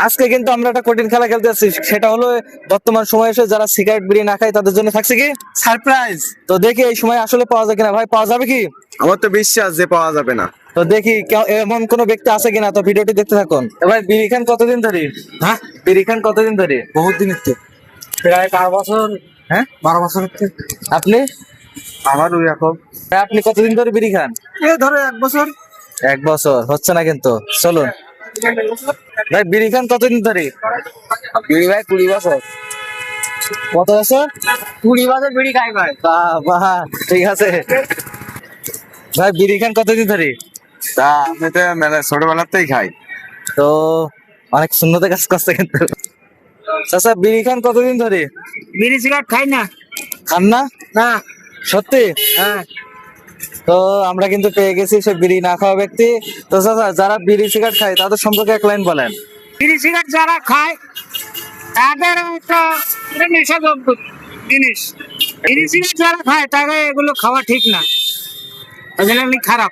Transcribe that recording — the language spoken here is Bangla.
আজকে কিন্তু আমরা একটা কঠিন খেলা খেলতে যাচ্ছি, সেটা হলো বর্তমান সময়ে এসে যারা সিগারেট বিড়ি না খায় তাদের জন্য থাকছে কি সারপ্রাইজ। তো দেখি এই সময় আসলে পাওয়া যায় কিনা। ভাই পাওয়া যাবে কি? আমার তো বিশ্বাস যে পাওয়া যাবে না। তো দেখি এমন কোন ব্যক্তি আছে কিনা, তো ভিডিওটি দেখতে থাকুন। এবার বিড়ি খান কতদিন ধরে? হ্যাঁ, বিড়ি খান কতদিন ধরে? বহুত দিনের থেকে, প্রায় 12 বছর। হ্যাঁ, 12 বছরের থেকে। আপনি? আমারও এখন ভাই, আপনি কতদিন ধরে বিড়ি খান? এই ধরো 1 বছর। 1 বছর হচ্ছে না কিন্তু। চলুন ভাই, বিড়ি খান কতদিন ধরে? বিড়ি ভাই 20 বছর। কত বছর? 20 বছর বিড়ি খাই ভাই। বাহ বাহ, ঠিক আছে। ভাই বিড়ি খান কতদিন ধরে? তা আমি তো মেলা ছোটবেলাতেই খাই। তো অনেক শূন্যতে কাজ করছে কিন্তু। চাচা বিড়ি খান কতদিন ধরে? বিড়ি সিগারেট খাই না। খান না? না। সত্যি? হ্যাঁ। তো আমরা কিন্তু পেয়ে গেছি সে বিড়ি না খাওয়া ব্যক্তি। তো চাচা, যারা বিড়ি সিগারেট খায় তাদের সম্পর্কে এক লাইন বলেন। বিড়ি সিগারেট যারা খায় তাদের একটা এটা নেশাদ্রব্য জিনিস। বিড়ি সিগারেট যারা খায় তাদের এগুলো খাওয়া ঠিক না, এগুলো খারাপ।